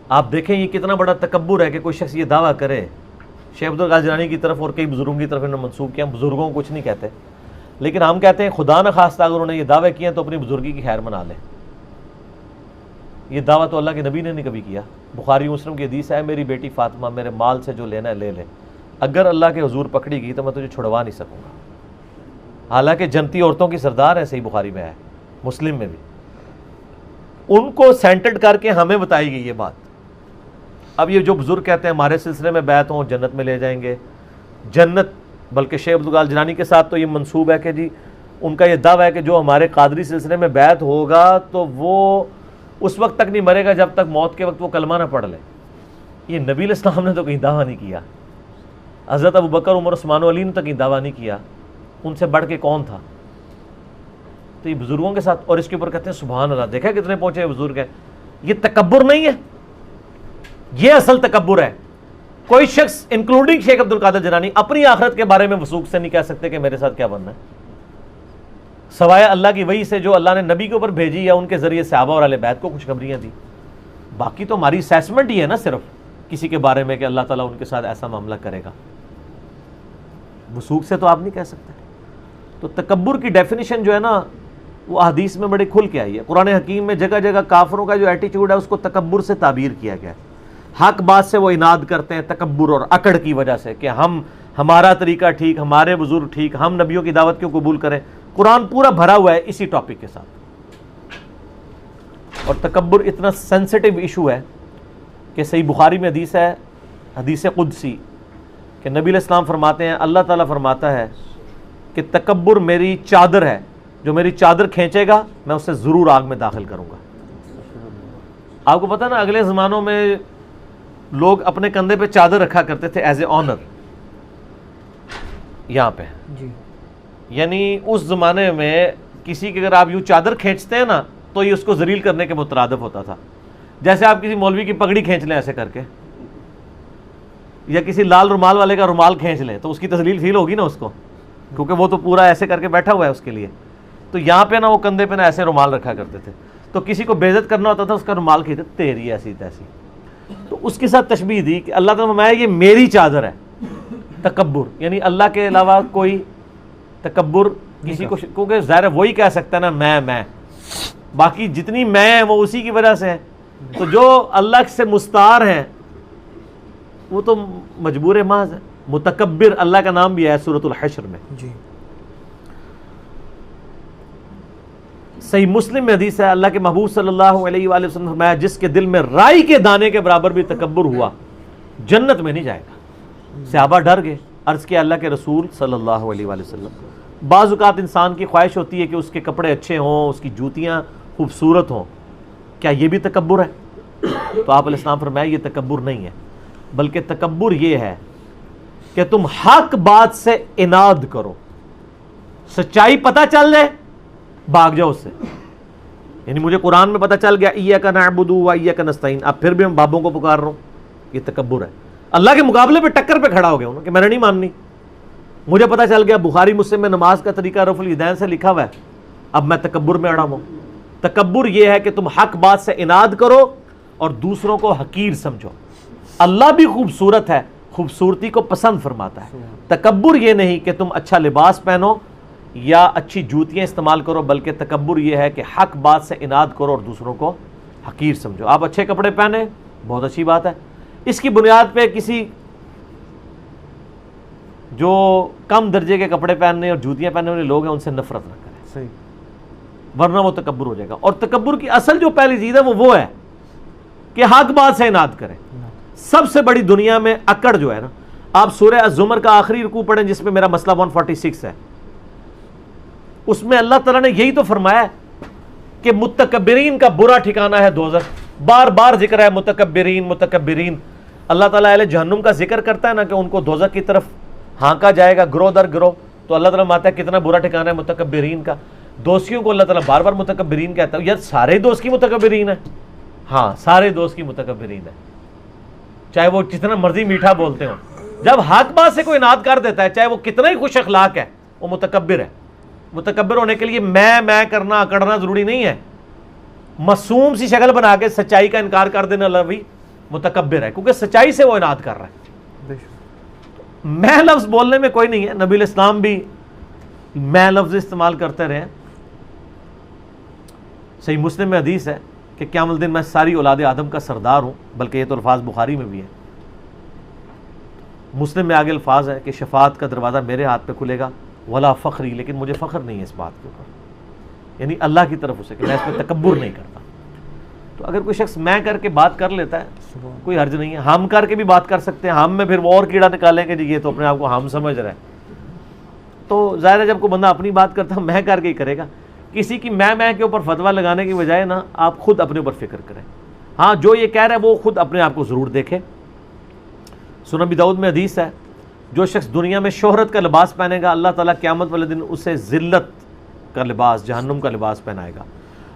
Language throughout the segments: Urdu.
آپ دیکھیں یہ کتنا بڑا تکبر ہے کہ کوئی شخص یہ دعویٰ کرے. شیخ عبدالقادر جیلانی کی طرف اور کئی بزرگوں کی طرف انہوں نے منسوب کیا. بزرگوں کو کچھ نہیں کہتے، لیکن ہم کہتے ہیں خدا نہ خواستہ اگر انہوں نے یہ دعوے کیے ہیں تو اپنی بزرگی کی خیر منا لیں. یہ دعویٰ تو اللہ کے نبی نے نہیں کبھی کیا. بخاری مسلم کی حدیث ہے، میری بیٹی فاطمہ میرے مال سے جو لینا ہے لے لے، اگر اللہ کے حضور پکڑی گئی تو میں تجھے چھڑوا نہیں سکوں گا. حالانکہ جنتی عورتوں کی سردار ہے، صحیح بخاری میں ہے، مسلم میں بھی. ان کو سینٹرڈ کر کے ہمیں بتائی گئی یہ بات. اب یہ جو بزرگ کہتے ہیں ہمارے سلسلے میں بیعت ہوں جنت میں لے جائیں گے، جنت، بلکہ شیخ عبدالقادر جیلانی کے ساتھ تو یہ منسوب ہے کہ جی ان کا یہ دعویٰ ہے کہ جو ہمارے قادری سلسلے میں بیعت ہوگا تو وہ اس وقت تک نہیں مرے گا جب تک موت کے وقت وہ کلمہ نہ پڑھ لے. یہ نبی علیہ السلام نے تو کہیں دعویٰ نہیں کیا، حضرت ابوبکر عمر عثمان و علی نے تو کہیں دعویٰ نہیں کیا. ان سے بڑھ کے کون تھا؟ تو یہ بزرگوں کے ساتھ، اور اس کے اوپر کہتے ہیں سبحان اللہ. دیکھا کتنے پہنچے بزرگ ہیں. یہ تکبر نہیں ہے، یہ اصل تکبر ہے. کوئی شخص انکلوڈنگ شیخ عبدالقادر جیلانی اپنی آخرت کے بارے میں وثوق سے نہیں کہہ سکتے کہ میرے ساتھ کیا بننا ہے، سوائے اللہ کی وحی سے جو اللہ نے نبی کے اوپر بھیجی یا ان کے ذریعے صحابہ اور اہل بیت کو خوشخبریاں دی. باقی تو ہماری اسیسمنٹ ہی ہے نا صرف کسی کے بارے میں کہ اللہ تعالیٰ ان کے ساتھ ایسا معاملہ کرے گا. وثوق سے تو آپ نہیں کہہ سکتے. تو تکبر کی ڈیفینیشن جو ہے نا وہ احادیث میں بڑے کھل کے آئی ہے. قرآن حکیم میں جگہ جگہ کافروں کا جو ایٹیچیوڈ ہے اس کو تکبر سے تعبیر کیا گیا ہے. حق بات سے وہ اناد کرتے ہیں تکبر اور اکڑ کی وجہ سے کہ ہمارا طریقہ ٹھیک، ہمارے بزرگ ٹھیک، ہم نبیوں کی دعوت کیوں قبول کریں. قرآن پورا بھرا ہوا ہے اسی ٹاپک کے ساتھ. اور تکبر اتنا سینسٹیو ایشو ہے کہ صحیح بخاری میں حدیث ہے، حدیث قدسی، کہ نبی علیہ السلام فرماتے ہیں، اللہ تعالیٰ فرماتا ہے کہ تکبر میری چادر ہے، جو میری چادر کھینچے گا میں اسے ضرور آگ میں داخل کروں گا. آپ کو پتہ نا اگلے زمانوں میں لوگ اپنے کندھے پہ چادر رکھا کرتے تھے ایز اے آنر یہاں پہ جی. یعنی اس زمانے میں کسی کی اگر آپ یوں چادر کھینچتے ہیں نا تو یہ اس کو ذلیل کرنے کے مترادف ہوتا تھا. جیسے آپ کسی مولوی کی پگڑی کھینچ لیں ایسے کر کے، یا کسی لال رومال والے کا رومال کھینچ لیں تو اس کی تذلیل فیل ہوگی نا اس کو، کیونکہ وہ تو پورا ایسے کر کے بیٹھا ہوا ہے اس کے لیے. تو یہاں پہ نا وہ کندھے پہ نا ایسے رومال رکھا کرتے تھے. تو کسی کو بے عزت کرنا ہوتا تھا اس کا رومال کھینچتے، تیری ایسی تیسی. تو اس کے ساتھ تشبیہ دی کہ اللہ تعالیٰ میں یہ میری چادر ہے. تکبر یعنی اللہ کے علاوہ کوئی تکبر کسی کو، کیونکہ ظاہر وہی کہہ سکتا ہے نا میں، باقی جتنی میں ہیں وہ اسی کی وجہ سے ہے. تو جو اللہ سے مستعار ہیں وہ تو مجبور محض ہے. متکبر اللہ کا نام بھی ہے سورۃ الحشر میں جی. صحیح مسلم میں حدیث ہے، اللہ کے محبوب صلی اللہ علیہ وآلہ وسلم نے فرمایا جس کے دل میں رائی کے دانے کے برابر بھی تکبر ہوا جنت میں نہیں جائے گا. صحابہ ڈر گئے، عرض کیا اللہ کے رسول صلی اللہ علیہ وآلہ وسلم، بعض اوقات انسان کی خواہش ہوتی ہے کہ اس کے کپڑے اچھے ہوں، اس کی جوتیاں خوبصورت ہوں، کیا یہ بھی تکبر ہے؟ تو آپ علیہ السلام فرمایا یہ تکبر نہیں ہے، بلکہ تکبر یہ ہے کہ تم حق بات سے اناد کرو، سچائی پتہ چل جائے بھاگ جاؤ اس سے. یعنی مجھے قرآن میں پتہ چل گیا ایاک نعبد و ایاک نستعین، اب پھر بھی میں بابوں کو پکار رہا ہوں، یہ تکبر ہے. اللہ کے مقابلے پہ ٹکر پہ کھڑا ہو گیا ہوں کہ میں نے نہیں ماننی. مجھے پتہ چل گیا بخاری مسلم میں نماز کا طریقہ رفع الیدین سے لکھا ہوا ہے، اب میں تکبر میں اڑا ہوں. تکبر یہ ہے کہ تم حق بات سے اناد کرو اور دوسروں کو حقیر سمجھو. اللہ بھی خوبصورت ہے، خوبصورتی کو پسند فرماتا ہے. تکبر یہ نہیں کہ تم اچھا لباس پہنو یا اچھی جوتیاں استعمال کرو، بلکہ تکبر یہ ہے کہ حق بات سے اناد کرو اور دوسروں کو حقیر سمجھو. آپ اچھے کپڑے پہنے بہت اچھی بات ہے، اس کی بنیاد پہ کسی جو کم درجے کے کپڑے پہننے اور جوتیاں پہننے والے لوگ ہیں ان سے نفرت نہ کریں صحیح، ورنہ وہ تکبر ہو جائے گا. اور تکبر کی اصل جو پہلی چیز ہے وہ ہے کہ حق بات سے اناد کریں. سب سے بڑی دنیا میں اکڑ جو ہے نا، آپ سورہ الزمر کا آخری رکوع پڑھیں جس میں میرا مسئلہ 146 ہے، اس میں اللہ تعالیٰ نے یہی تو فرمایا ہے کہ متکبرین کا برا ٹھکانہ ہے دوزخ. بار بار ذکر ہے متکبرین متکبرین. اللہ تعالیٰ اہل جہنم کا ذکر کرتا ہے نا کہ ان کو دوزخ کی طرف ہانکا جائے گا گروہ در گروہ، تو اللہ تعالیٰ ماتا ہے کتنا برا ٹھکانہ ہے متکبرین کا. دوستیوں کو اللہ تعالیٰ بار بار متکبرین کہتا ہے. یار سارے دوست کی متکبرین ہے؟ ہاں سارے دوست کی متکبرین ہے، چاہے وہ جتنا مرضی میٹھا بولتے ہوں. جب حق بات سے کوئی اناد کر دیتا ہے چاہے وہ کتنا ہی خوش اخلاق ہے وہ متکبر ہے. متکبر ہونے کے لیے میں کرنا اکڑنا ضروری نہیں ہے. معصوم سی شکل بنا کے سچائی کا انکار کر دینا اللہ بھی متکبر ہے، کیونکہ سچائی سے وہ اناد کر رہا ہے. میں لفظ بولنے میں کوئی نہیں ہے، نبی الاسلام بھی میں لفظ استعمال کرتے رہے. صحیح مسلم میں حدیث ہے کہ قیام الدین میں ساری اولاد آدم کا سردار ہوں، بلکہ یہ تو الفاظ بخاری میں بھی ہے. مسلم میں آگے الفاظ ہے کہ شفاعت کا دروازہ میرے ہاتھ پہ کھلے گا ولا فخری، لیکن مجھے فخر نہیں ہے اس بات کے اوپر، یعنی اللہ کی طرف اسے کہ میں اس پہ تکبر نہیں کرتا. تو اگر کوئی شخص میں کر کے بات کر لیتا ہے کوئی حرج نہیں ہے. ہم کر کے بھی بات کر سکتے ہیں، ہم میں پھر وہ اور کیڑا نکالیں کہ جی یہ تو اپنے آپ کو ہم سمجھ رہا ہے. تو ظاہر ہے جب کوئی بندہ اپنی بات کرتا ہے میں کر کے ہی کرے گا. کسی کی میں کے اوپر فتویٰ لگانے کی بجائے نا آپ خود اپنے اوپر فکر کریں. ہاں جو یہ کہہ رہا ہے وہ خود اپنے آپ کو ضرور دیکھے. سنن ابی داؤد میں حدیث ہے جو شخص دنیا میں شہرت کا لباس پہنے گا اللہ تعالیٰ قیامت والے دن اسے ذلت کا لباس، جہنم کا لباس پہنائے گا.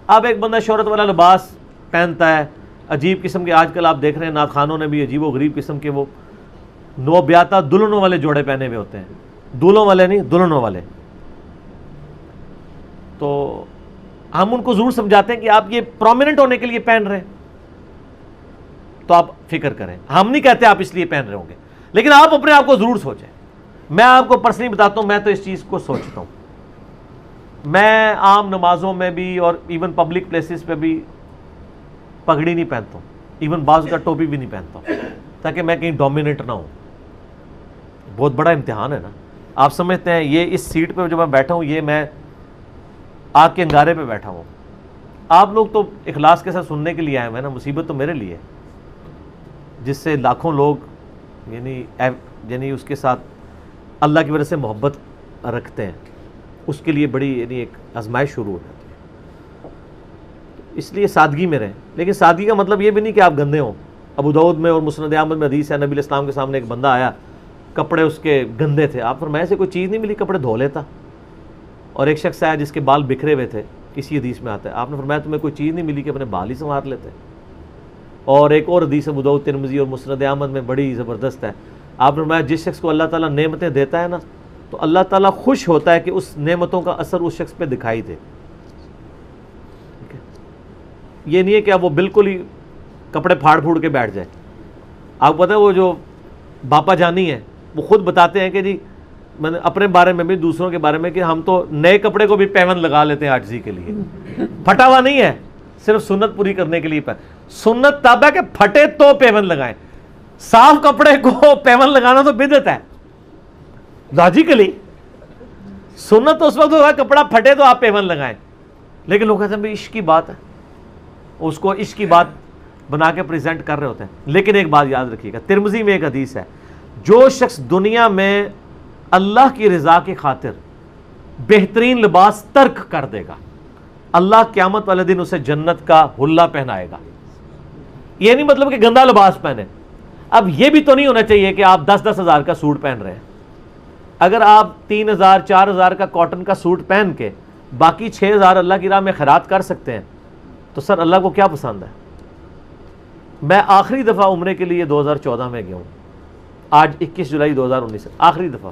اب ایک بندہ شہرت والا لباس پہنتا ہے، عجیب قسم کے، آج کل آپ دیکھ رہے ہیں نعت خوانوں نے بھی عجیب و غریب قسم کے وہ نو بیاتہ دلہنوں والے جوڑے پہنے ہوئے ہوتے ہیں. دولوں والے نہیں، دلہنوں والے. تو ہم ان کو ضرور سمجھاتے ہیں کہ آپ یہ پرومیننٹ ہونے کے لیے پہن رہے ہیں تو آپ فکر کریں. ہم نہیں کہتے آپ اس لیے پہن رہے ہوں گے، لیکن آپ اپنے آپ کو ضرور سوچیں. میں آپ کو پرسنلی بتاتا ہوں، میں تو اس چیز کو سوچتا ہوں. میں عام نمازوں میں بھی اور ایون پبلک پلیسز پہ بھی پگڑی نہیں پہنتا ہوں، ایون بعض کا ٹوپی بھی نہیں پہنتا ہوں، تاکہ میں کہیں ڈومیننٹ نہ ہوں. بہت بڑا امتحان ہے نا. آپ سمجھتے ہیں یہ اس سیٹ پہ جو میں بیٹھا ہوں یہ میں آگ کے انگارے پہ بیٹھا ہوں. آپ لوگ تو اخلاص کے ساتھ سننے کے لیے آئے ہوئے نا. مصیبت تو میرے لیے جس سے لاکھوں لوگ یعنی اس کے ساتھ اللہ کی وجہ سے محبت رکھتے ہیں، اس کے لیے بڑی یعنی ایک آزمائش شروع ہو جاتی ہے. اس لیے سادگی میں رہیں. لیکن سادگی کا مطلب یہ بھی نہیں کہ آپ گندے ہوں. ابو داؤد میں اور مسند احمد میں حدیث ہے نبی علیہ السلام کے سامنے ایک بندہ آیا، کپڑے اس کے گندے تھے. آپ فرمایا سے کوئی چیز نہیں ملی کپڑے دھو لیتا. اور ایک شخص آیا جس کے بال بکھرے ہوئے تھے، کسی حدیث میں آتا ہے آپ نے فرمایا تمہیں کوئی چیز نہیں ملی کہ اپنے بال ہی سنوار لیتے. اور ایک اور حدیث ابو داؤد ترمذی اور مسند احمد میں بڑی زبردست ہے. آپ نے فرمایا جس شخص کو اللہ تعالیٰ نعمتیں دیتا ہے نا تو اللہ تعالیٰ خوش ہوتا ہے کہ اس نعمتوں کا اثر اس شخص پہ دکھائی دے. یہ نہیں ہے کہ اب وہ بالکل ہی کپڑے پھاڑ پھوڑ کے بیٹھ جائے. آپ کو پتہ ہے وہ جو باپا جانی ہے وہ خود بتاتے ہیں کہ جی میں نے اپنے بارے میں بھی دوسروں کے بارے میں کہ ہم تو نئے کپڑے کو بھی پیون لگا لیتے ہیں عاجزی کے لیے. پھٹا ہوا نہیں ہے، صرف سنت پوری کرنے کے لیے. سنت تاب ہے کہ پھٹے تو پیون لگائیں. صاف کپڑے کو پیون لگانا تو بدعت ہے لاجیکلی. سنت تو اس وقت ہوگا کپڑا پھٹے تو آپ پیون لگائیں. لیکن لوگ کہتے ہیں بھائی عشق کی بات ہے، اس کو عشق کی بات بنا کے پریزنٹ کر رہے ہوتے ہیں. لیکن ایک بات یاد رکھیے گا، ترمذی میں ایک حدیث ہے جو شخص دنیا میں اللہ کی رضا کی خاطر بہترین لباس ترک کر دے گا اللہ قیامت والے دن اسے جنت کا حلہ پہنائے گا. یہ نہیں مطلب کہ گندا لباس پہنے. اب یہ بھی تو نہیں ہونا چاہیے کہ آپ 10-10 ہزار کا سوٹ پہن رہے ہیں. اگر آپ 3,000 4,000 کا کاٹن کا سوٹ پہن کے باقی 6,000 اللہ کی راہ میں خیرات کر سکتے ہیں تو سر اللہ کو کیا پسند ہے. میں آخری دفعہ عمرے کے لیے 2014 میں گیا ہوں. آج 21 جولائی 2019 آخری دفعہ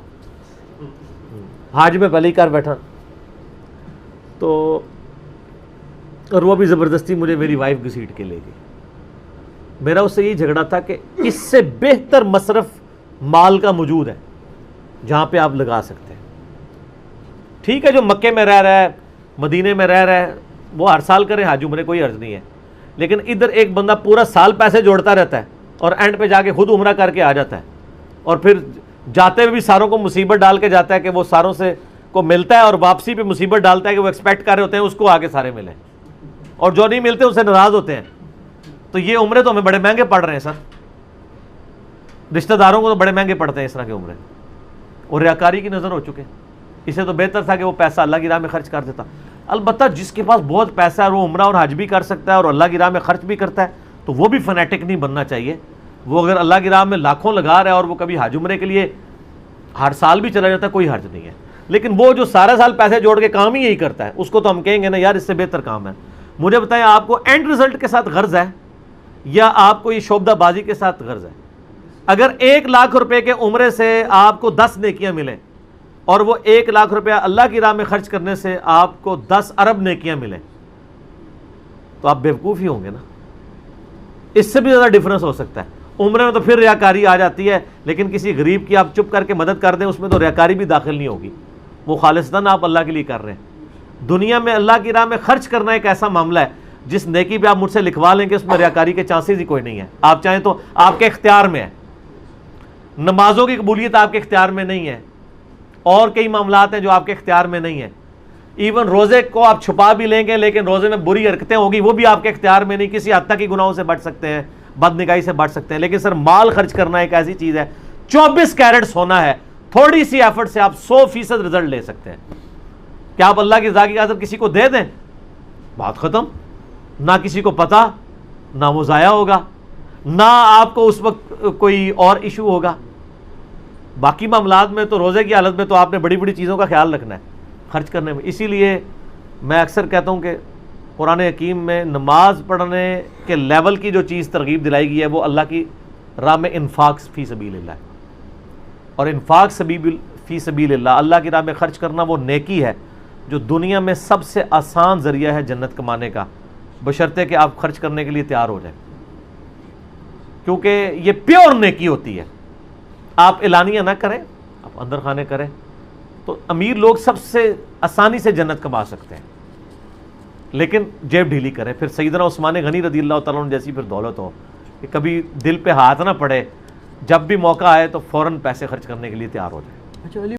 حاج میں پہلے ہی کر بیٹھا. تو اور وہ بھی زبردستی مجھے میری وائف گھسیٹ کے لے گئی. میرا اس سے یہی جھگڑا تھا کہ اس سے بہتر مصرف مال کا موجود ہے جہاں پہ آپ لگا سکتے ہیں. ٹھیک ہے جو مکے میں رہ رہا ہے، مدینے میں رہ رہا ہے، وہ ہر سال کرے حج عمرے، کوئی عرض نہیں ہے. لیکن ادھر ایک بندہ پورا سال پیسے جوڑتا رہتا ہے اور اینڈ پہ جا کے خود عمرہ کر کے آ جاتا ہے، اور پھر جاتے ہوئے بھی ساروں کو مصیبت ڈال کے جاتا ہے کہ وہ ساروں سے کو ملتا ہے، اور واپسی پہ مصیبت ڈالتا ہے کہ وہ ایکسپیکٹ کر رہے ہوتے ہیں اس کو آگے سارے ملیں، اور جو نہیں ملتے اسے ناراض ہوتے ہیں. تو یہ عمرے تو ہمیں بڑے مہنگے پڑ رہے ہیں سر. رشتہ داروں کو تو بڑے مہنگے پڑتے ہیں اس طرح کے عمرے، اور ریاکاری کی نظر ہو چکے. اسے تو بہتر تھا کہ وہ پیسہ اللہ کی راہ میں خرچ کر دیتا. البتہ جس کے پاس بہت پیسہ ہے وہ عمرہ اور حج بھی کر سکتا ہے اور اللہ کی راہ میں خرچ بھی کرتا ہے تو وہ بھی فنیٹک نہیں بننا چاہیے. وہ اگر اللہ کی راہ میں لاکھوں لگا رہا ہے اور وہ کبھی حج عمرے کے لیے ہر سال بھی چلا جاتا ہے کوئی حرج نہیں ہے. لیکن وہ جو سارا سال پیسے جوڑ کے کام ہی یہی کرتا ہے اس کو تو ہم کہیں گے نا یار اس سے بہتر کام ہے. مجھے بتائیں آپ کو اینڈ رزلٹ کے ساتھ غرض ہے یا آپ کو یہ شعبدہ بازی کے ساتھ غرض ہے؟ اگر 1 لاکھ روپے کے عمرے سے آپ کو 10 نیکیاں ملیں اور وہ 1 لاکھ روپیہ اللہ کی راہ میں خرچ کرنے سے آپ کو 10 ارب نیکیاں ملیں تو آپ بیوقوف ہی ہوں گے نا. اس سے بھی زیادہ ڈفرنس ہو سکتا ہے. عمرے میں تو پھر ریاکاری آ جاتی ہے, لیکن کسی غریب کی آپ چپ کر کے مدد کر دیں, اس میں تو ریاکاری بھی داخل نہیں ہوگی, وہ خالصتاً آپ اللہ کے لیے کر رہے ہیں. دنیا میں اللہ کی راہ میں خرچ کرنا ایک ایسا معاملہ ہے جس نیکی پہ آپ مجھ سے لکھوا لیں گے اس میں ریاکاری کے چانسز ہی کوئی نہیں ہے. آپ چاہیں تو آپ کے اختیار میں ہے. نمازوں کی قبولیت آپ کے اختیار میں نہیں ہے, اور کئی معاملات ہیں جو آپ کے اختیار میں نہیں ہیں. ایون روزے کو آپ چھپا بھی لیں گے لیکن روزے میں بری حرکتیں ہوگی, وہ بھی آپ کے اختیار میں نہیں. کسی حد تک کی گناہوں سے بچ سکتے ہیں, بد نگاہی سے بچ سکتے ہیں, لیکن سر مال خرچ کرنا ایک ایسی چیز ہے, 24 کیرٹ سونا ہے, تھوڑی سی ایفرٹ سے آپ 100% رزلٹ لے سکتے ہیں. کہ آپ اللہ کی رضا کی خاطر کسی کو دے دیں, بات ختم. نہ کسی کو پتا, نہ وہ ضائع ہوگا, نہ آپ کو اس وقت کوئی اور ایشو ہوگا. باقی معاملات میں تو روزے کی حالت میں تو آپ نے بڑی بڑی چیزوں کا خیال رکھنا ہے خرچ کرنے میں. اسی لیے میں اکثر کہتا ہوں کہ قرآن حکیم میں نماز پڑھنے کے لیول کی جو چیز ترغیب دلائی گئی ہے وہ اللہ کی راہ میں انفاق فی سبیل اللہ ہے. اور انفاق فی سبیل اللہ, اللہ کی راہ میں خرچ کرنا وہ نیکی ہے جو دنیا میں سب سے آسان ذریعہ ہے جنت کمانے کا, بشرطے کہ آپ خرچ کرنے کے لیے تیار ہو جائیں, کیونکہ یہ پیور نیکی ہوتی ہے. آپ اعلانیہ نہ کریں, آپ اندر خانے کریں, تو امیر لوگ سب سے آسانی سے جنت کما سکتے ہیں, لیکن جیب ڈھیلی کریں. پھر سیدنا عثمان غنی رضی اللہ تعالیٰ عنہ جیسی پھر دولت ہو کہ کبھی دل پہ ہاتھ نہ پڑے, جب بھی موقع آئے تو فوراً پیسے خرچ کرنے کے لیے تیار ہو جائے.